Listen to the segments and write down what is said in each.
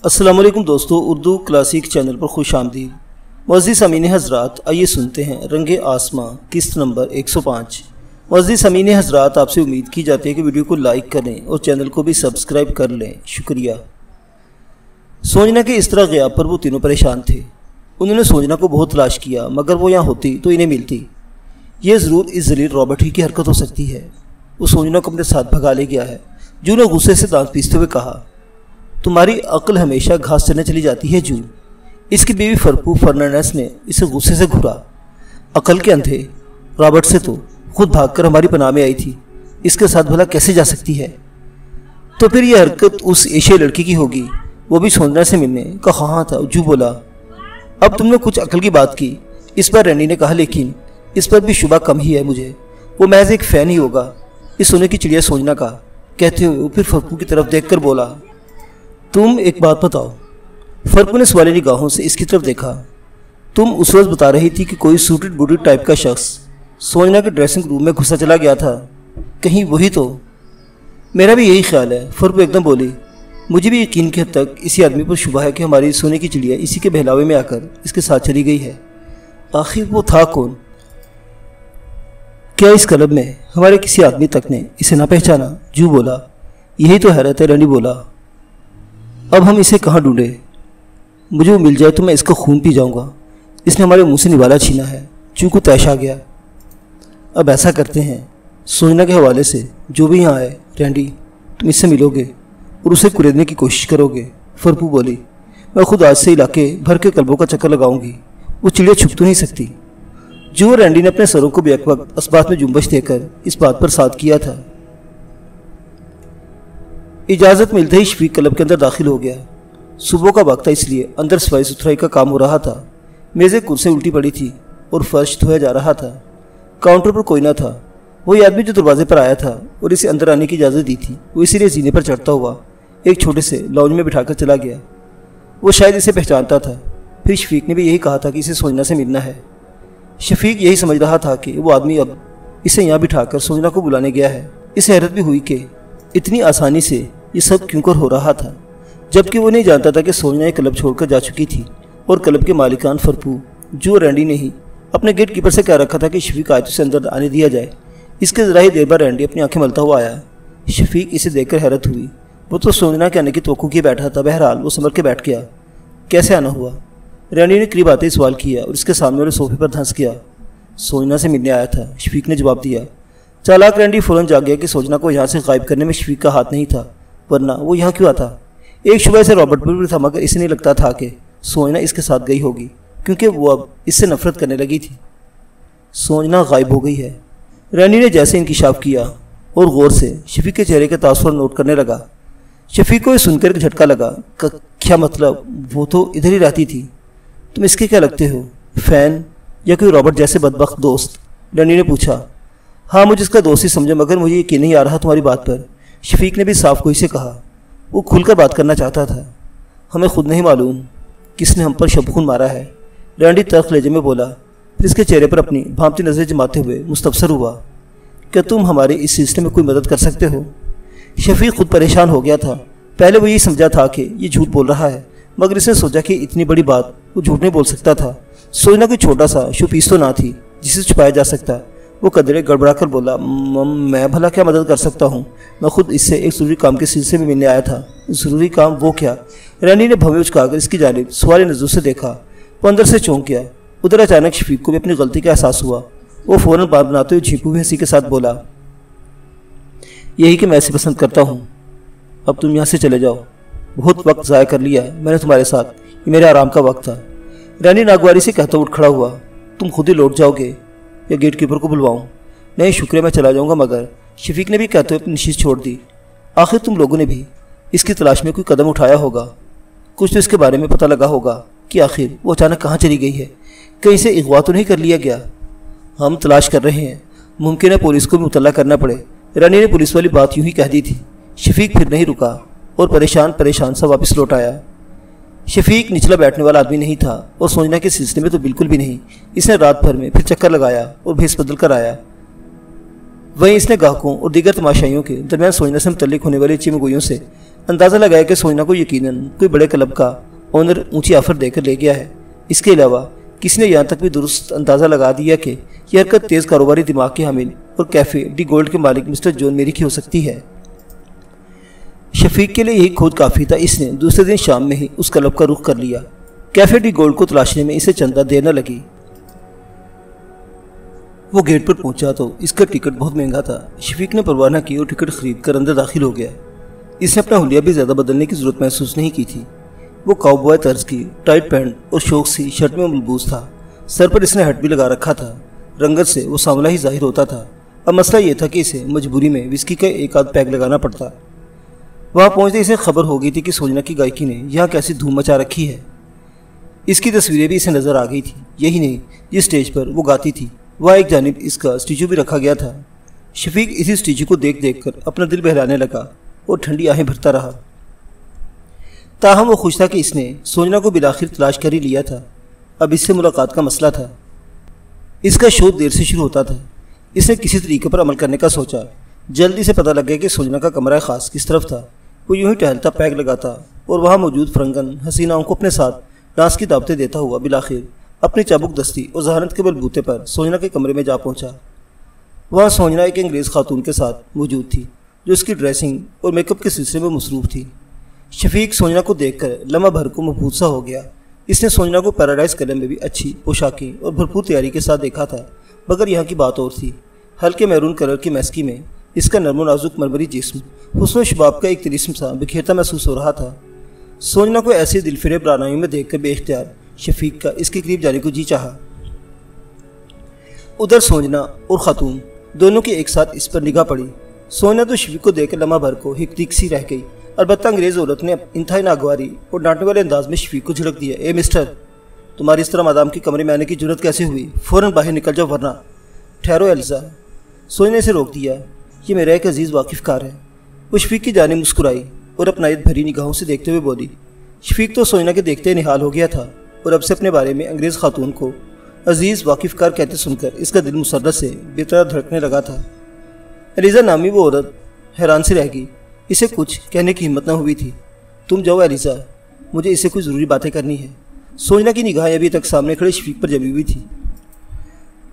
السلام علیکم دوستو، اردو کلاسک چینل پر خوش آمدید۔ معزز سامعین حضرات، آئیے سنتے ہیں رنگ آسماں قسط نمبر 105۔ معزز سامعین حضرات، آپ سے امید کی جاتی ہے کہ ویڈیو کو لائک کریں اور چینل کو بھی سبسکرائب کر لیں، شکریہ۔ سوجنا کے اس طرح غیاب پر وہ تینوں پریشان تھے۔ انہوں نے سوجنا کو بہت تلاش کیا، مگر وہ یہاں ہوتی تو انہیں ملتی۔ یہ ضرور اس ذلیل رابرٹ ہی کی حرکت ہو سکتی ہے۔ وہ سوجنا کو اپنے ساتھ بھگا لے گیا ہے۔ جو نے غصے سے دانت پیستے ہوئے کہا، تمہاری عقل ہمیشہ گھاس چرنے چلی جاتی ہے جو۔ اس کی بیوی فرپو فرنانڈیز نے اسے غصے سے گھورا۔ عقل کے اندھے، رابرٹ سے تو خود بھاگ کر ہماری پناہ میں آئی تھی، اس کے ساتھ بھلا کیسے جا سکتی ہے؟ تو پھر یہ حرکت اس ایشیائی لڑکی کی ہوگی، وہ بھی سوجنا سے ملنے کا خواہاں تھا۔ جو بولا، اب تم نے کچھ عقل کی بات کی، اس پر رینڈی نے کہا، لیکن اس پر بھی شبہ کم ہی ہے مجھے، وہ محض ایک فین ہی ہوگا، اس سونے کی چڑیا سوجنا کا۔ کہتے ہوئے وہ پھر فرپو کی طرف دیکھ کر بولا، تم ایک بات بتاؤ۔ فرپو نے سوالی نگاہوں سے اس کی طرف دیکھا۔ تم اس وقت بتا رہی تھی کہ کوئی سوٹڈ بوٹڈ ٹائپ کا شخص سوجنا کے ڈریسنگ روم میں گھسا چلا گیا تھا، کہیں وہی تو؟ میرا بھی یہی خیال ہے، فرپو ایک دم بولی۔ مجھے بھی یقین کی حد تک اسی آدمی پر شبہ ہے کہ ہماری سونے کی چڑیا اسی کے بہلاوے میں آ کر اس کے ساتھ چلی گئی ہے۔ آخر وہ تھا کون؟ کیا اس کلب میں ہمارے کسی آدمی تک نے اسے نہ پہچانا؟ جو بولا، یہی تو حیرت ہے، رینڈی بولا۔ اب ہم اسے کہاں ڈھونڈے؟ مجھے وہ مل جائے تو میں اس کا خون پی جاؤں گا، اس نے ہمارے منہ سے نوالا چھینا ہے۔ جو کو تیش آ گیا۔ اب ایسا کرتے ہیں، سوجنا کے حوالے سے جو بھی یہاں آئے، رینڈی تم اس سے ملو گے اور اسے کریدنے کی کوشش کرو گے۔ فرپو بولی، میں خود آج سے علاقے بھر کے کلبوں کا چکر لگاؤں گی، وہ چڑیا چھپ تو نہیں سکتی۔ جو رینڈی نے اپنے سروں کو بیک وقت اسبات میں جنبش دے کر اس بات پر ساتھ کیا تھا۔ اجازت ملتے ہی شفیق کلب کے اندر داخل ہو گیا۔ صبح کا وقت تھا، اس لیے اندر صفائی ستھرائی کا کام ہو رہا تھا۔ میزیں کرسیاں الٹی پڑی تھی اور فرش دھویا جا رہا تھا۔ کاؤنٹر پر کوئی نہ تھا۔ وہی آدمی جو دروازے پر آیا تھا اور اسے اندر آنے کی اجازت دی تھی، وہ اسی لیے زینے پر چڑھتا ہوا ایک چھوٹے سے لاؤنج میں بٹھا کر چلا گیا۔ وہ شاید اسے پہچانتا تھا، پھر شفیق نے بھی یہی کہا تھا کہ اسے سوجنا سے ملنا ہے۔ شفیق یہی سمجھ رہا تھا کہ وہ آدمی اب اسے یہاں بٹھا کر سوجنا کو بلانے گیا ہے۔ اسے حیرت بھی ہوئی کہ اتنی آسانی سے یہ سب کیوں کر ہو رہا تھا، جبکہ وہ نہیں جانتا تھا کہ سوجنا یہ کلب چھوڑ کر جا چکی تھی اور کلب کے مالکان فرپو جو رینڈی نے ہی اپنے گیٹ کیپر سے کہہ رکھا تھا کہ شفیق آئے تو اسے اندر آنے دیا جائے۔ اس کے ذرا ہی دیر بعد رینڈی اپنی آنکھیں ملتا ہوا آیا۔ شفیق اسے دیکھ کر حیرت ہوئی۔ وہ تو سوجنا کے آنے کی توقع کیے بیٹھا تھا، بہرحال وہ سنبھل کے بیٹھ گیا۔ کیسے آنا ہوا؟ رینڈی نے قریب آتے ہی سوال کیا اور اس کے سامنے والے صوفے پر دھنس گیا۔ سوجنا سے ملنے آیا تھا، شفیق نے جواب دیا۔ چالاک رینڈی فوراً جاگ گیا کہ سوجنا کو یہاں سے غائب کرنے میں شفیق کا ہاتھ نہیں تھا، ورنہ وہ یہاں کیوں آتا؟ ایک شبہ سے رابرٹ پر بھی تھا، مگر اسے نہیں لگتا تھا کہ سوجنا اس کے ساتھ گئی ہوگی، کیونکہ وہ اب اس سے نفرت کرنے لگی تھی۔ سوجنا غائب ہو گئی ہے، رینڈی نے جیسے انکشاف کیا اور غور سے شفیق کے چہرے کے تاثر نوٹ کرنے لگا۔ شفیق کو یہ سن کر ایک جھٹکا لگا۔ کیا مطلب؟ وہ تو ادھر ہی رہتی تھی۔ تم اس کے کیا لگتے ہو، فین یا کوئی رابرٹ جیسے بدبخت دوست؟ رینڈی نے پوچھا۔ ہاں، مجھے اس کا دوست ہی سمجھا، مگر مجھے یقین نہیں آ رہا تمہاری بات پر، شفیق نے بھی صاف گوئی سے کہا۔ وہ کھل کر بات کرنا چاہتا تھا۔ ہمیں خود نہیں معلوم کس نے ہم پر شبخون مارا ہے، رینڈی تلخ لہجے میں بولا، پھر اس کے چہرے پر اپنی بھانپتی نظریں جماتے ہوئے مستفسر ہوا۔ کیا تم ہمارے اس سلسلے میں کوئی مدد کر سکتے ہو؟ شفیق خود پریشان ہو گیا تھا۔ پہلے وہ یہی سمجھا تھا کہ یہ جھوٹ بول رہا ہے، مگر اس نے سوچا کہ اتنی بڑی بات وہ جھوٹ نہیں بول سکتا تھا۔ سوجنا کوئی چھوٹا سا شو پیس تو نہ تھی جسے چھپایا جا سکتا۔ وہ قدرے گڑبڑا کر بولا، میں بھلا کیا مدد کر سکتا ہوں؟ میں خود اس سے ایک ضروری کام کے سلسلے میں ملنے آیا تھا۔ ضروری کام؟ وہ کیا؟ رینڈی نے بھویں اچکا کر اس کی جانب سوالی نظروں سے دیکھا۔ وہ اندر سے چونک گیا۔ ادھر اچانک شفیق کو بھی اپنی غلطی کا احساس ہوا۔ وہ فوراً بات بناتے ہوئے جھیپو ہوئی ہنسی کے ساتھ بولا، یہی کہ میں اسے پسند کرتا ہوں۔ اب تم یہاں سے چلے جاؤ، بہت وقت ضائع کر لیا میں نے تمہارے ساتھ، یہ میرے آرام کا وقت تھا۔ رینڈی ناگواری سے کہتا اٹھ کھڑا ہوا۔ تم خود ہی لوٹ جاؤ گے یا گیٹ کیپر کو بلواؤں؟ نہیں شکریہ، میں چلا جاؤں گا، مگر شفیق نے بھی کہتے ہوئے اپنی نشست چھوڑ دی۔ آخر تم لوگوں نے بھی اس کی تلاش میں کوئی قدم اٹھایا ہوگا، کچھ تو اس کے بارے میں پتہ لگا ہوگا کہ آخر وہ اچانک کہاں چلی گئی ہے، کہیں سے اغوا تو نہیں کر لیا گیا؟ ہم تلاش کر رہے ہیں، ممکن ہے پولیس کو بھی مطلع کرنا پڑے۔ رانی نے پولیس والی بات یوں ہی کہہ دی تھی۔ شفیق پھر نہیں رکا اور پریشان سا واپس لوٹ آیا۔ شفیق نچلا بیٹھنے والا آدمی نہیں تھا اور سوجنا کے سلسلے میں تو بالکل بھی نہیں۔ اس نے رات بھر میں پھر چکر لگایا اور بھیس بدل کر آیا۔ وہیں اس نے گاہکوں اور دیگر تماشائیوں کے درمیان سوجنا سے متعلق ہونے والی چمگوئیوں سے اندازہ لگایا کہ سوچنا کو یقیناً کوئی بڑے کلب کا اونر اونچی آفر دے کر لے گیا ہے۔ اس کے علاوہ کسی نے یہاں تک بھی درست اندازہ لگا دیا کہ یہ حرکت تیز کاروباری دماغ کے حامل اور کیفے ڈی گولڈ کے مالک مسٹر جون میری کی ہو سکتی ہے۔ شفیق کے لیے یہی کھود کافی تھا۔ اس نے دوسرے دن شام میں ہی اس کلب کا رخ کر لیا۔ کیفے ڈی گولڈ کو تلاشنے میں اسے چندہ دیر نہ لگی۔ وہ گیٹ پر پہنچا تو اس کا ٹکٹ بہت مہنگا تھا۔ شفیق نے پرواہ نہ کی اور ٹکٹ خرید کر اندر داخل ہو گیا۔ اس نے اپنا حلیہ بھی زیادہ بدلنے کی ضرورت محسوس نہیں کی تھی۔ وہ کاؤ بوائے طرز کی ٹائٹ پینٹ اور شوق سی شرٹ میں ملبوس تھا۔ سر پر اس نے ہیٹ بھی لگا رکھا تھا۔ رنگت سے وہ سانولا ہی ظاہر ہوتا تھا۔ اب مسئلہ یہ تھا کہ اسے مجبوری میں وسکی کا ایک آدھ پیک لگانا پڑتا۔ وہاں پہنچتے اسے خبر ہو گئی تھی کہ سوجنا کی گائیکی نے یہاں کیسی دھوم مچا رکھی ہے۔ اس کی تصویریں بھی اسے نظر آ گئی تھیں۔ یہی نہیں، جس اسٹیج پر وہ گاتی تھی وہاں ایک جانب اس کا اسٹیچو بھی رکھا گیا تھا۔ شفیق اسی اسٹیچو کو دیکھ دیکھ کر اپنا دل بہلانے لگا اور ٹھنڈی آہیں بھرتا رہا۔ تاہم وہ خوش تھا کہ اس نے سوجنا کو بالآخر تلاش کر ہی لیا تھا۔ اب اس سے ملاقات کا مسئلہ تھا۔ اس کا شو دیر سے شروع ہوتا تھا۔ اس نے کسی طریقے پر عمل کرنے کا سوچا۔ جلدی سے پتہ لگ گیا کہ سوجنا کا کمرہ خاص کس طرف تھا۔ وہ یوں ہی ٹہلتا، پیک لگاتا اور وہاں موجود فرنگن حسیناؤں کو اپنے ساتھ ڈانس کی دعوتیں دیتا ہوا بالآخر اپنی چابک دستی اور ذہانت کے بلبوتے پر سوجنا کے کمرے میں جا پہنچا۔ وہاں سوجنا ایک انگریز خاتون کے ساتھ موجود تھی جو اس کی ڈریسنگ اور میک اپ کے سلسلے میں مصروف تھی۔ شفیق سوجنا کو دیکھ کر لمحہ بھر کو مبہوت سا ہو گیا۔ اس نے سوجنا کو پیراڈائز کلب میں بھی اچھی پوشاکیں اور بھرپور تیاری کے ساتھ دیکھا تھا، مگر یہاں کی بات اور تھی۔ ہلکے میرون کلر کی میسکی میں اس کا نرم و نازک مرمری جسم حسن و شباب کا ایک طلسم سا بکھیرتا محسوس ہو رہا تھا۔ سوجنا کو ایسی دل فریب رعنائیوں میں دیکھ کر بے اختیار شفیق کا اس کے قریب جانے کو جی چاہا۔ ادھر سوجنا اور خاتون دونوں کی ایک ساتھ اس پر نگاہ پڑی۔ سوجنا تو شفیق کو دیکھ کر لمحہ بھر کو ہک دک سی رہ گئی۔ البتہ انگریز عورت نے انتہائی ناگواری اور ڈانٹنے والے انداز میں شفیق کو جھڑک دیا۔ اے مسٹر، تمہاری اس طرح مادام کے کمرے میں آنے کی جرت کیسے ہوئی؟ فوراً باہر نکل جاؤ ورنہ۔ ٹھہرو ایلزا، سوجنا نے اسے روک دیا۔ یہ میرا ایک عزیز واقف کار ہے۔ وہ شفیق کی جانب مسکرائی اور اپنائیت بھری نگاہوں سے دیکھتے ہوئے بولی۔ شفیق تو سوجنا کے دیکھتے نہال ہو گیا تھا اور اب سے اپنے بارے میں انگریز خاتون کو عزیز واقف کار کہتے سن کر اس کا دل مسرت سے بے طرح دھڑکنے لگا تھا۔ ایلیزا نامی وہ عورت حیران سی رہ گئی۔ اسے کچھ کہنے کی ہمت نہ ہوئی تھی۔ تم جاؤ ایلیزا، مجھے اس سے کوئی ضروری باتیں کرنی ہے۔ سوجنا کی نگاہیں ابھی تک سامنے کھڑے شفیق پر جمی ہوئی تھی۔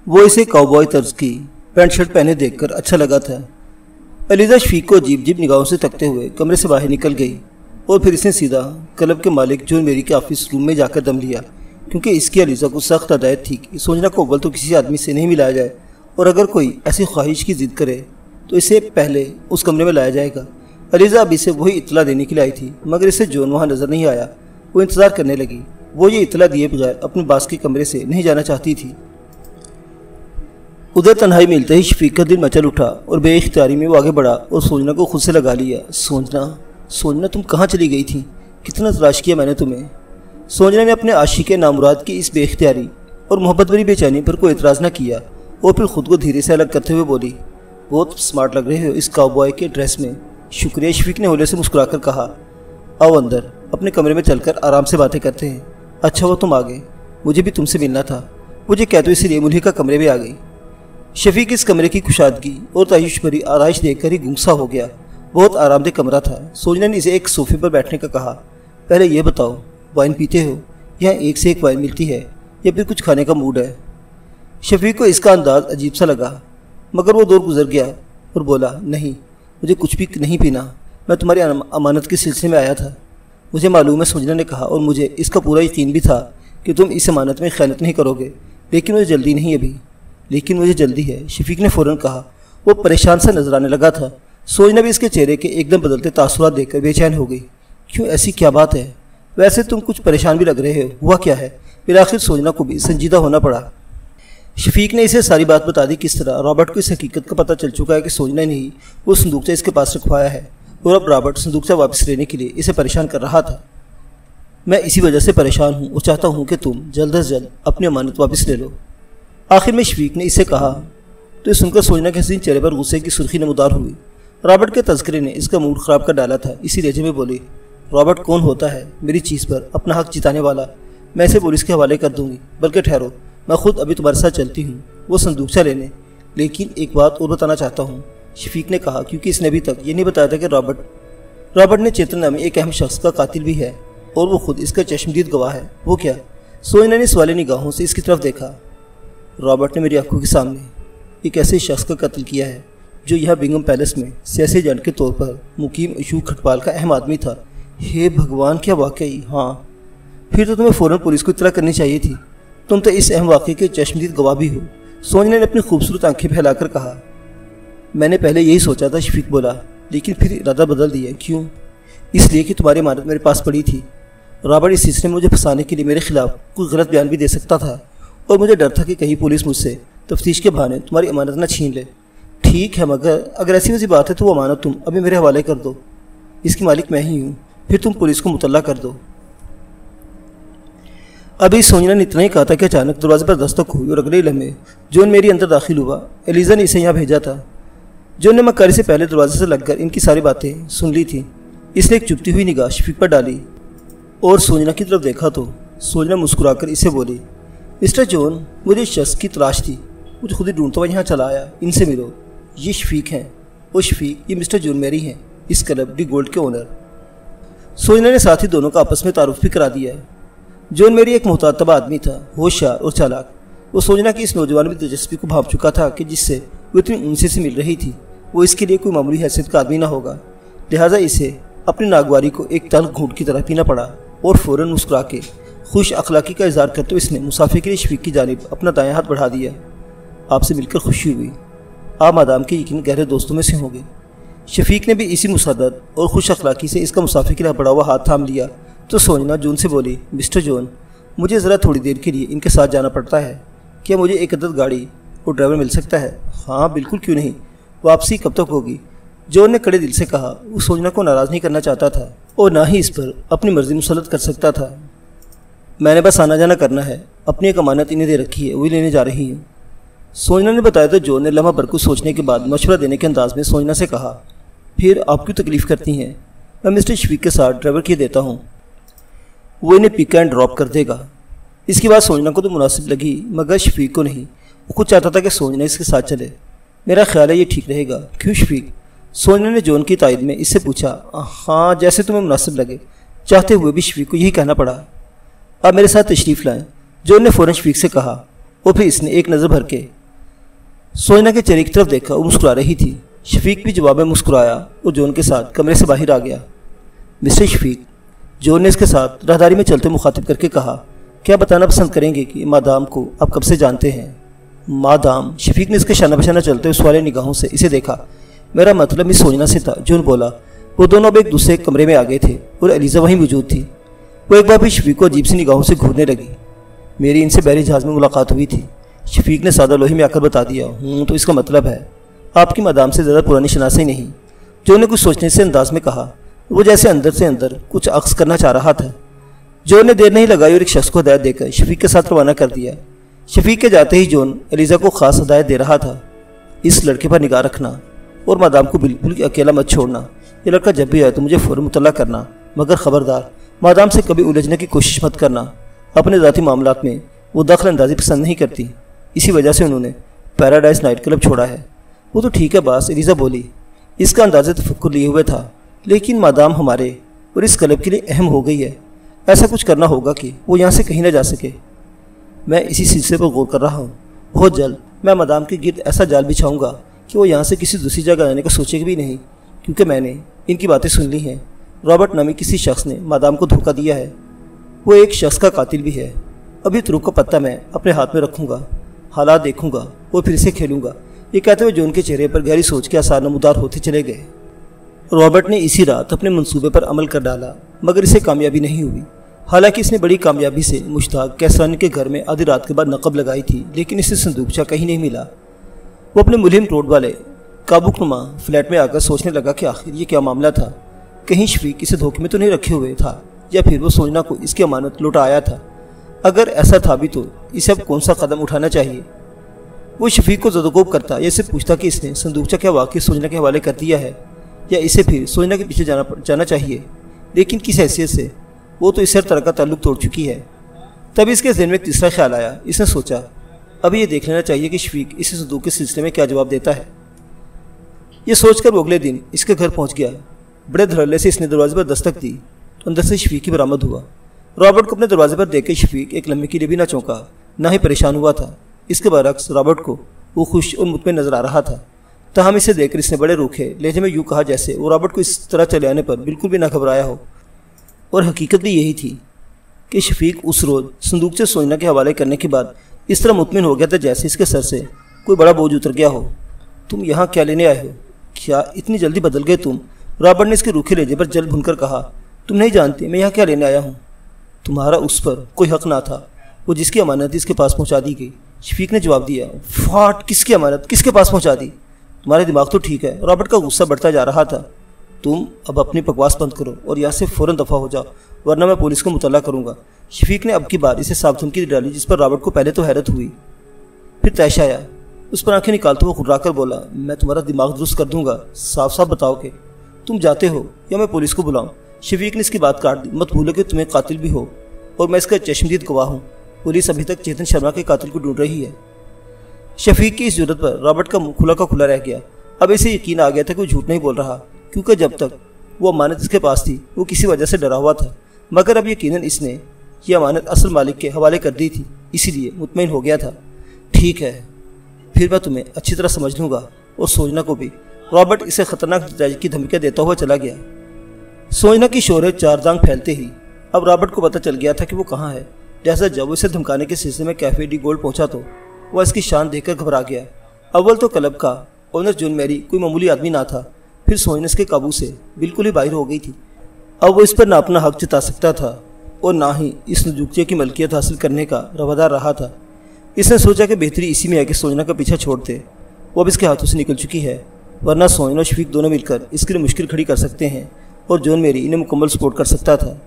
وہ اسے کاؤ بوائے طرز کی پینٹ شرٹ پہنے دیکھ کر اچھا لگا تھا۔ ایلیزا شفیق کو عجیب عجیب نگاہوں سے تکتے ہوئے کمرے سے باہر نکل گئی اور پھر اس نے سیدھا کلب کے مالک جون میری کے آفس روم میں جا کر دم لیا، کیونکہ اس کی ایلیزا کو سخت ہدایت تھی کہ سوجنا کو اول تو کسی آدمی سے نہیں ملایا جائے، اور اگر کوئی ایسی خواہش کی ضد کرے تو اسے پہلے اس کمرے میں لایا جائے گا۔ ایلیزا اب اسے وہی اطلاع دینے کے لیے آئی تھی، مگر اسے جون وہاں نظر نہیں آیا۔ وہ انتظار کرنے لگی۔ وہ یہ اطلاع دیے بغیر اپنے باس کے کمرے سے نہیں جانا چاہتی تھی۔ ادھر تنہائی ملتے ہی شفیق کا دل مچل اٹھا اور بے اختیاری میں وہ آگے بڑھا اور سوجنا کو خود سے لگا لیا۔ سوجنا تم کہاں چلی گئی تھی؟ کتنا تلاش کیا میں نے تمہیں۔ سوجنا نے اپنے عاشق نامراد کی اس بے اختیاری اور محبت بھری بے چینی پر کوئی اعتراض نہ کیا اور پھر خود کو دھیرے سے الگ کرتے ہوئے بولی، بہت سمارٹ لگ رہے ہو اس کاؤ بوائے کے ڈریس میں۔ شکریہ، شفیق نے ہولے سے مسکرا کر کہا۔ آؤ اندر، اپنے کمرے میں چل کر آرام سے باتیں کرتے ہیں۔ اچھا وہ تم آ گئے، مجھے بھی تم سے ملنا تھا۔ مجھے کہہ دو، اسی لیے ملحقہ کمرے میں آ گئی۔ شفیق اس کمرے کی کشادگی اور تعیش بھری آرائش دیکھ کر ہی گنگسا ہو گیا۔ بہت آرام دہ کمرہ تھا۔ سوجنا نے اسے ایک صوفے پر بیٹھنے کا کہا۔ پہلے یہ بتاؤ، وائن پیتے ہو؟ یہاں ایک سے ایک وائن ملتی ہے، یا پھر کچھ کھانے کا موڈ ہے؟ شفیق کو اس کا انداز عجیب سا لگا، مگر وہ دور گزر گیا اور بولا، نہیں، مجھے کچھ بھی نہیں پینا۔ میں تمہاری امانت کے سلسلے میں آیا تھا۔ مجھے معلوم ہے، سوجنا نے کہا، اور مجھے اس کا پورا یقین بھی تھا کہ تم اس امانت میں خیانت نہیں کرو گے، لیکن مجھے جلدی نہیں ابھی۔ لیکن مجھے جلدی ہے، شفیق نے فوراً کہا۔ وہ پریشان سا نظر آنے لگا تھا۔ سوجنا بھی اس کے چہرے کے ایک دم بدلتے تاثرات دیکھ کر بے چین ہو گئی۔ کیوں، ایسی کیا بات ہے؟ ویسے تم کچھ پریشان بھی لگ رہے ہو، ہوا کیا ہے؟ بالآخر سوجنا کو بھی سنجیدہ ہونا پڑا۔ شفیق نے اسے ساری بات بتا دی، کس طرح رابرٹ کو اس حقیقت کا پتہ چل چکا ہے کہ سوجنا نے ہی وہ صندوقچہ اس کے پاس رکھوایا ہے، اور اب رابرٹ صندوقچہ واپس لینے کے لیے اسے پریشان کر رہا تھا۔ میں اسی وجہ سے پریشان ہوں اور چاہتا ہوں کہ تم جلد از جلد اپنی امانت واپس لے لو۔ آخر میں شفیق نے اسے کہا تو یہ سن کر سوجنا کے حسین چہرے پر غصے کی سرخی نمودار ہوئی۔ رابرٹ کے تذکرے نے اس کا موڈ خراب کر ڈالا تھا، اسی لہجے میں بولی، رابرٹ کون ہوتا ہے میری چیز پر اپنا حق جتانے والا؟ میں اسے پولیس کے حوالے کر دوں گی، بلکہ ٹھہرو، میں خود ابھی تمہارے ساتھ چلتی ہوں وہ صندوقچہ لینے۔ لیکن ایک بات اور بتانا چاہتا ہوں، شفیق نے کہا، کیونکہ اس نے ابھی تک یہ نہیں بتایا تھا کہ رابرٹ रॉबर्ट ने चेतन नामी एक अहम शख्स का कातिल भी है और वो खुद इसका चश्मदीद गवाह है। वो क्या? सोनिया ने सवाली निगाहों से इसकी तरफ देखा। रॉबर्ट ने मेरी आंखों के सामने एक ऐसे शख्स का कत्ल किया है जो यहाँ बिंगम पैलेस में सियासी एजेंट के तौर पर मुकीम अशोक खटपाल का अहम आदमी था। हे भगवान, क्या वाकई? हाँ, फिर तो तुम्हें फ़ौरन पुलिस को इत्तला करनी चाहिए थी। तुम तो इस अहम वाक़े के चश्मदीद गवाह भी हो। सोनिया ने अपनी खूबसूरत आंखें फैलाकर कहा। मैंने पहले यही सोचा था, शफीक बोला, लेकिन फिर इरादा बदल दिया। क्यों? इसलिए कि तुम्हारी इमारत मेरे पास पड़ी थी। रॉबर्ट इस सिलसिले में मुझे फंसाने के लिए मेरे खिलाफ कोई गलत बयान भी दे सकता था और मुझे डर था कि कहीं पुलिस मुझसे तफ्तीश के बहाने तुम्हारी अमानत न छीन ले। ठीक है, मगर अगर ऐसी वैसी बात है तो वो अमानत तुम अभी मेरे हवाले कर दो। इसकी मालिक मैं ही हूँ, फिर तुम पुलिस को मुतल्ला कर दो। अभी सोनिया ने इतना ही कहा था कि अचानक दरवाजे पर दस्तक हुई और अगले लम्हे जॉन मेरी अंदर दाखिल हुआ। एलिजा ने इसे यहाँ भेजा था। जॉन ने मक्कारी से पहले दरवाजे से लगकर इनकी सारी बातें सुन ली थी, इसलिए एक चुभती हुई निगाह शफीक पर डाली और सोनिया की तरफ देखा तो सोनिया मुस्कुराकर इसे बोली, मिस्टर जॉन, मुझे इस शख्स की तलाश थी, मुझे खुद ही ढूंढता हुआ यहाँ चला आया। इनसे मिलो, ये शफीक हैं। और शफीक, ये मिस्टर जॉन मैरी हैं, इस क्लब डी गोल्ड के ओनर। सोनिया ने साथ ही दोनों का आपस में तारुफ भी करा दिया है। जॉन मैरी एक मुहतातब आदमी था, होशियार और चालाक। वो सोनिया की इस नौजवान में दिलचस्पी को भांप चुका था कि जिससे वो इतनी ऊंचे से मिल रही थी वो इसके लिए कोई मामूली हैसियत का आदमी ना होगा। लिहाजा इसे अपनी नागवारी को एक तल्ख घूंट की तरह पीना पड़ा और फ़ौरन मुस्कुरा के खुश अखलाकी का इजहार करते हुए इसने मुसाफिर के लिए शफीक की जानिब अपना दायां हाथ बढ़ा दिया। आपसे मिलकर खुशी हुई। आप मादाम के यकीन गहरे दोस्तों में से होंगे। शफीक ने भी इसी मुसद्दत और खुश अखलाकी से इसका मुसाफिर के लिए बढ़ा हुआ हाथ थाम लिया तो सोनिया जॉन से बोली, मिस्टर जॉन, मुझे ज़रा थोड़ी देर के लिए इनके साथ जाना पड़ता है। क्या मुझे एक अदद गाड़ी और ड्राइवर मिल सकता है? हाँ बिल्कुल, क्यों नहीं। वापसी कब तक होगी? जॉन ने कड़े दिल से कहा। वो सोनिया को नाराज़ नहीं करना चाहता था और ना ही इस पर अपनी मर्जी मुसल्लत कर सकता था। मैंने बस आना जाना करना है, अपनी एक अमानत इन्हें दे रखी है, वही लेने जा रही हूँ। सोनिया ने बताया तो जॉन ने लम्हा भर कुछ सोचने के बाद मशवरा देने के अंदाज में सोनिया से कहा, फिर आप क्यों तकलीफ़ करती हैं? मैं मिस्टर शफीक के साथ ड्राइवर किए देता हूँ, वो इन्हें पिक एंड ड्रॉप कर देगा। इसकी बात सोनिया को तो मुनासिब लगी मगर शफीक को नहीं। वो खुद चाहता था कि सोनिया इसके साथ चले। मेरा ख्याल है ये ठीक रहेगा। क्यों शफीक? सोनिया ने जॉन की तायद में इससे पूछा। हाँ, जैसे तुम्हें मुनासिब लगे। चाहते हुए भी शफीक को यही कहना पड़ा। आप मेरे साथ तशरीफ़ लाएं, जॉन ने फ़ौरन शफीक से कहा और फिर इसने एक नज़र भर के सोनिया के चेहरे की तरफ देखा। वो मुस्कुरा रही थी। शफीक भी जवाब में मुस्कुराया और जॉन के साथ कमरे से बाहर आ गया। मिस्टर शफीक, जॉन ने इसके साथ राहदारी में चलते मुखातिब करके कहा, क्या बताना पसंद करेंगे कि मादाम को आप कब से जानते हैं? मादाम? शफीक ने इसके शाना बशाना चलते हुए सवाले निगाहों से इसे देखा। मेरा मतलब मिस सोनिया से था, जॉन बोला। वो दोनों अब एक दूसरे कमरे में आ गए थे और एलिजा वहीं मौजूद थी। वो एक बार भी शफीक को अजीब सी निगाहों से घूरने लगी। मेरी इनसे बहरी जहाज़ में मुलाकात हुई थी, शफीक ने सादा लोही में आकर बता दिया। तो इसका मतलब है आपकी मादाम से ज़्यादा पुरानी शनासी नहीं, जॉन ने कुछ सोचने से अंदाज में कहा। वो जैसे अंदर से अंदर कुछ अक्स करना चाह रहा था। जॉन ने देर नहीं लगाई और एक शख्स को हदायत देकर शफीक के साथ रवाना कर दिया। शफीक के जाते ही जॉन एलिजा को खास हदायत दे रहा था, इस लड़के पर निगाह रखना और मादाम को बिल्कुल अकेला मत छोड़ना। ये लड़का जब भी आए तो मुझे फ़ौरन मुतल्ला करना, मगर ख़बरदार मादाम से कभी उलझने की कोशिश मत करना। अपने ज़ाती मामलात में वो दखल अंदाजी पसंद नहीं करती, इसी वजह से उन्होंने पैराडाइज नाइट क्लब छोड़ा है। वो तो ठीक है बास, एलिजा बोली। इसका अंदाज़ा तफक्कुर लिए हुए था, लेकिन मादाम हमारे और इस क्लब के लिए अहम हो गई है। ऐसा कुछ करना होगा कि वो यहाँ से कहीं ना जा सके। मैं इसी सिलसिले पर गौर कर रहा हूँ। बहुत जल्द मैं मादाम के गिर्द ऐसा जाल बिछाऊँगा कि वो यहाँ से किसी दूसरी जगह जाने का सोचेगी भी नहीं, क्योंकि मैंने इनकी बातें सुन ली हैं। रॉबर्ट नामी किसी शख्स ने मादाम को धोखा दिया है। वो एक शख्स का कातिल भी है। अभी तुरुक का पत्ता मैं अपने हाथ में रखूँगा, हालात देखूँगा और फिर इसे खेलूँगा। ये कहते हुए जॉन के चेहरे पर गहरी सोच के आसार नमूदार होते चले गए। रॉबर्ट ने इसी रात अपने मंसूबे पर अमल कर डाला, मगर इसे कामयाबी नहीं हुई। हालांकि इसने बड़ी कामयाबी से मुश्ताक कैसरानी के घर में आधी रात के बाद नकब लगाई थी, लेकिन इसे संदूकचा कहीं नहीं मिला। वो अपने मुलिम रोड वाले काबुकनुमा फ्लैट में आकर सोचने लगा कि आखिर ये क्या मामला था। कहीं शफीक इसे धोखे में तो नहीं रखे हुए था, या फिर वो सोनिया को इसकी अमानत लौटा आया था। अगर ऐसा था भी तो इसे अब कौन सा कदम उठाना चाहिए। वो शफीक को ज़दोकोब करता या इसे पूछता कि इसने संदूकचा क्या वाकई सोनिया के हवाले कर दिया है, या इसे फिर सोनिया के पीछे जाना चाहिए। लेकिन किस हैसियत से? वो तो इस हर तरह का ताल्लुक तोड़ चुकी है। तभी इसके ज़हन में एक तीसरा ख्याल आया। इसने सोचा अभी ये देख लेना चाहिए कि शफीक इस संदूक के सिलसिले में क्या जवाब देता है। ये सोचकर वो अगले दिन इसके घर पहुंच गया। बड़े धड़ल्ले से इसने दरवाजे पर दस्तक दी तो अंदर से शफीक ही बरामद हुआ। रॉबर्ट को अपने दरवाजे पर देख के शफीक एक लम्हे के लिए भी ना चौंका, ना ही परेशान हुआ था। इसके बरक्स रॉबर्ट को वो खुश और मुतमईन नजर आ रहा था। तहम इसे देखकर इसने बड़े रूखे लहजे में यूँ कहा जैसे वो रॉबर्ट को इस तरह चले आने पर बिल्कुल भी ना घबराया हो। और हकीकत भी यही थी कि शफीक उस रोज़ संदूक से सोनिया के हवाले करने के बाद इस तरह मुतमिन हो गया था जैसे इसके सर से कोई बड़ा बोझ उतर गया हो। तुम यहाँ क्या लेने आए हो? क्या इतनी जल्दी बदल गए तुम? रॉबर्ट ने इसके रूखे लहजे पर जल भुनकर कहा। तुम नहीं जानते मैं यहाँ क्या लेने आया हूँ? तुम्हारा उस पर कोई हक ना था, वो जिसकी अमानत इसके पास पहुँचा दी गई। शफीक ने जवाब दिया। फाट, किसकी अमानत किसके पास पहुँचा दी? तुम्हारा दिमाग तो ठीक है। रॉबर्ट का गुस्सा बढ़ता जा रहा था। तुम अब अपनी बकवास बंद करो और यहाँ से फ़ौरन दफ़ा हो जाओ, वरना मैं पुलिस को मुतल्ला करूँगा। शफीक ने अब की बार इसे साफ धमकी डाली, जिस पर रॉबर्ट को पहले तो हैरत हुई, फिर तैश आया। उस पर आंखें निकालते हुए खुर्राकर बोला, मैं तुम्हारा दिमाग दुरुस्त कर दूंगा। साफ साफ बताओ कि तुम जाते हो या मैं पुलिस को बुलाऊं? शफीक ने इसकी बात काट दी। मत भूलो कि तुम्हें कातिल भी हो और मैं इसका चश्मदीद गवाह हूँ। पुलिस अभी तक चेतन शर्मा के कातिल को ढूंढ रही है। शफीक की इस जुर्रत पर रॉबर्ट का मुंह खुला का खुला रह गया। अब इसे यकीन आ गया था कि वो झूठ नहीं बोल रहा, क्योंकि जब तक वो अमानत इसके पास थी वो किसी वजह से डरा हुआ था, मगर अब यकीनन इसने ये अमानत असल मालिक के हवाले कर दी थी, इसीलिए मुतमईन हो गया था। ठीक है, फिर मैं तुम्हें अच्छी तरह समझ लूँगा और सोजना को भी। रॉबर्ट इसे खतरनाक नतीजे की धमकियाँ देता हुआ चला गया। सोजना की शोहरत चारदांग फैलते ही अब रॉबर्ट को पता चल गया था कि वो कहाँ है। जैसा जब वो इसे धमकाने के सिलसिले में कैफे डी गोल्ड पहुंचा तो वह इसकी शान देखकर घबरा गया। अव्वल तो क्लब का ओनर जॉन मैरी कोई मामूली आदमी ना था, फिर सोजना इसके काबू से बिल्कुल ही बाहर हो गई थी। अब वो इस पर ना अपना हक जता सकता था और ना ही इस नजुकिया की मलकियत हासिल करने का रवादार रहा था। इसने सोचा कि बेहतरी इसी में है कि सोजना का पीछा छोड़ दे। वो अब इसके हाथों से निकल चुकी है, वरना सोजना और शफीक दोनों मिलकर इसके लिए मुश्किल खड़ी कर सकते हैं और जॉन मैरी इन्हें मुकम्मल सपोर्ट कर सकता था।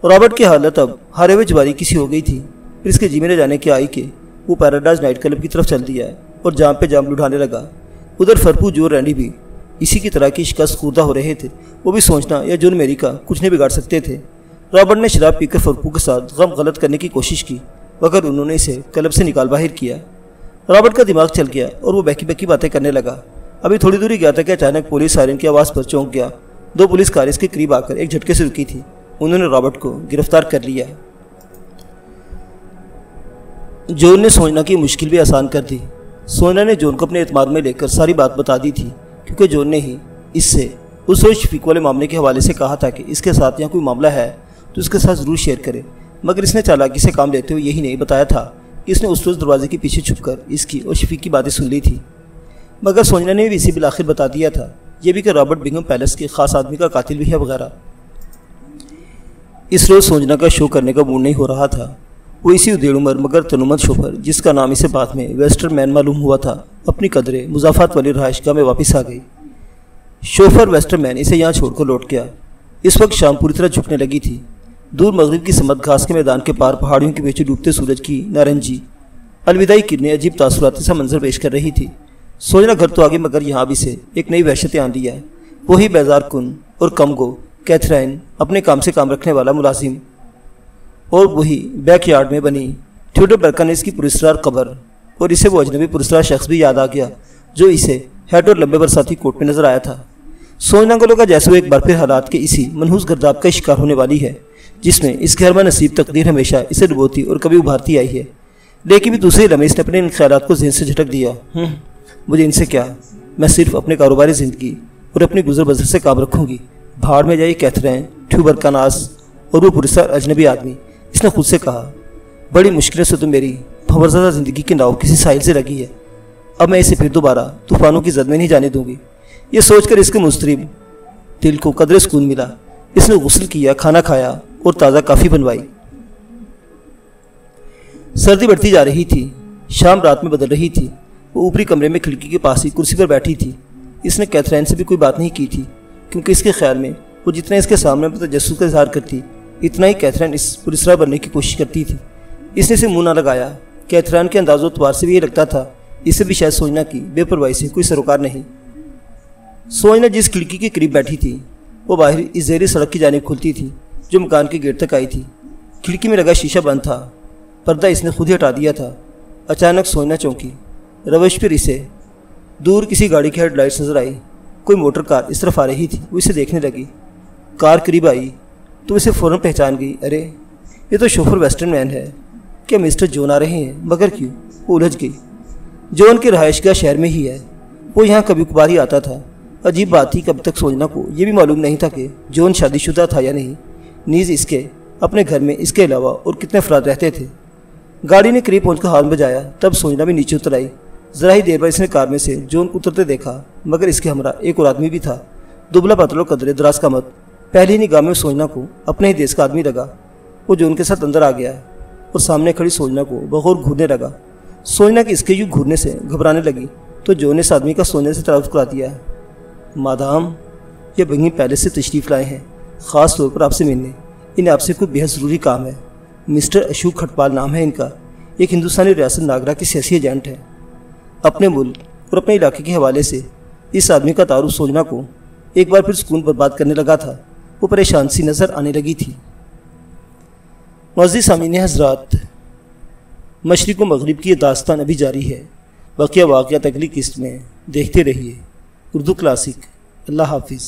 रॉबर्ट की हालत अब हारे हुए जवारी किसी हो गई थी। फिर इसके जी में जाने की आई कि वो पैराडाइज नाइट क्लब की तरफ चल दिया और जाम पे जाम लुढ़ाने लगा। उधर फरपू जो रैंडी भी इसी की तरह की शिकस्त खुर्दा हो रहे थे। वो भी सोचना या जॉन मैरी का कुछ नहीं बिगाड़ सकते थे। रॉबर्ट ने शराब पीकर फरपू के साथ गम गलत करने की कोशिश की, मगर उन्होंने इसे क्लब से निकाल बाहर किया। रॉबर्ट का दिमाग चल गया और वो बहकी बहकी बातें करने लगा। अभी थोड़ी दूरी गया था कि अचानक पुलिस सायरन की आवाज़ पर चौंक गया। दो पुलिस कार इसके करीब आकर एक झटके से रुकी थी। उन्होंने रॉबर्ट को गिरफ्तार कर लिया। जॉन ने सोजना की मुश्किल भी आसान कर दी। सोना ने जॉन को अपने एतमाद में लेकर सारी बात बता दी थी, क्योंकि जॉन ने ही इससे उस रोज शफीक वाले मामले के हवाले से कहा था कि इसके साथ यहाँ कोई मामला है तो उसके साथ ज़रूर शेयर करे। मगर इसने चालाकी से काम लेते हुए यही नहीं बताया था कि इसने उस रोज़ दरवाजे के पीछे छुपकर इसकी और शफीक की बातें सुन ली थी। मगर सोजना ने भी इसी बिलाखिर बता दिया था, यह भी कि रॉबर्ट बिंगम पैलेस के ख़ास आदमी का कातिल भी है वगैरह। इस रोज़ सोजना का शो करने का मूड नहीं हो रहा था। वो इसी उदेड़ उमर मगर तनुमत शोफर, जिसका नाम इसे बाद में वेस्टर्न मैन मालूम हुआ था, अपनी कदरे मुजाफात वाली रहायशगाह में वापस आ गई। शोफर वेस्टर्न मैन इसे यहाँ छोड़कर लौट गया। इस वक्त शाम पूरी तरह झुकने लगी थी। दूर मगरिब की समत घास के मैदान के पार पहाड़ियों के पीछे डूबते सूरज की नारंगी अलविदाई किरणें अजीब तासुराती सा मंजर पेश कर रही थी। सोजना घर तो आगे, मगर यहाँ भी से एक नई वहशत आन दी है। वही बेजार कुन और कमगो कैथराइन, अपने काम से काम रखने वाला मुलाजिम, और वही बैकयार्ड में बनी ट्यूडर बर्कनेस की पुरस्कार कब्र। और इसे वो अजनबी पुरस्कार शख्स भी याद आ गया जो इसे हेड और लंबे बरसाती कोट में नजर आया था। सोजना को लगा जैसे वो एक बार फिर हालात के इसी मनहूस गर्दाब का शिकार होने वाली है, जिसमें इसके हरमा नसीब तकदीर हमेशा इसे डुबोती और कभी उभारती आई है। लेकिन भी दूसरे लम्हे इसने अपने इन ख्यालात को ज़हन से झटक दिया। मुझे इनसे क्या, मैं सिर्फ अपने कारोबारी ज़िंदगी और अपनी गुजर बसर से काम रखूँगी। भाड़ में जाइए कैथरीन, ट्यूबर का नाज और वो पुरस्कार अजनबी आदमी। इसने खुद से कहा, बड़ी मुश्किलों से तो मेरी भंवरज़दा ज़िंदगी की नाव किसी साहिल से लगी है। अब मैं इसे फिर दोबारा तूफ़ानों की जद में नहीं जाने दूंगी। ये सोचकर इसके मुस्तरिब दिल को कदरे सुकून मिला। इसने गुस्ल किया, खाना खाया और ताज़ा काफ़ी बनवाई। सर्दी बढ़ती जा रही थी, शाम रात में बदल रही थी। वो ऊपरी कमरे में खिड़की के पास ही कुर्सी पर बैठी थी। इसने कैथरीन से भी कोई बात नहीं की थी, क्योंकि इसके ख्याल में वो जितना इसके सामने तजस्सुस का इजहार करती, इतना ही कैथरीन इस पुरस्कार बनने की कोशिश करती थी। इसने इसे मुंह ना लगाया। कैथरीन के अंदाज़ो तवार से भी ये लगता था इसे भी शायद सोजना की बेपरवाही से कोई सरोकार नहीं। सोजना जिस खिड़की के करीब बैठी थी वो बाहर इस ज़हरी सड़क की जानिब खुलती थी जो मकान के गेट तक आई थी। खिड़की में लगा शीशा बंद था, पर्दा इसने खुद ही हटा दिया था। अचानक सोजना चौंकी। रवश पर इसे दूर किसी गाड़ी की हेडलाइट्स नजर आई। कोई मोटर कार इस तरफ आ रही थी। वो इसे देखने लगी। कार करीब आई तो इसे फ़ौरन पहचान गई। अरे, ये तो शोफर वेस्टर्न मैन है। क्या मिस्टर जॉन आ रहे हैं? मगर क्यों? वो उलझ गई। जॉन की रहायशगाह शहर में ही है। वो यहाँ कभी कभार ही आता था। अजीब बात थी कि अब तक सोजना को ये भी मालूम नहीं था कि जॉन शादीशुदा था या नहीं। नीज इसके अपने घर में इसके अलावा और कितने अफराद रहते थे। गाड़ी ने करीब पहुंचकर हॉर्न बजाया, तब सोजना भी नीचे उतर आई। ज़रा ही देर बाद इसने कार में से जॉन उतरते देखा, मगर इसके हमरा एक और आदमी भी था। दुबला पतला कदरे दराज का मत। पहली निगाह में सोजना को अपने ही देश का आदमी लगा। वो जॉन के साथ अंदर आ गया और सामने खड़ी सोजना को बगौर घूरने लगा। सोजना के इसके यूँ घूरने से घबराने लगी तो जॉन ने इस आदमी का सोने से तारुफ करा दिया। मादाम, ये बंगी पैलेस से तशरीफ़ लाए हैं, ख़ास तौर पर आपसे मिलने। इन्हें आपसे कोई बेहद ज़रूरी काम है। मिस्टर अशोक खटपाल नाम है इनका। एक हिंदुस्तानी रियासत नागरा की सियासी एजेंट है। अपने मुल्क और अपने इलाके के हवाले से इस आदमी का तारुफ सोजना को एक बार फिर सुकून बर्बाद करने लगा था। वो परेशान सी नज़र आने लगी थी। मुअज़्ज़िज़ सामीन हज़रात, मशरिक़ व मग़रिब की ये दास्तान अभी जारी है। बकिया वाक़ियात अगली किस्त में देखते रहिए। उर्दू क्लासिक। अल्लाह हाफिज़।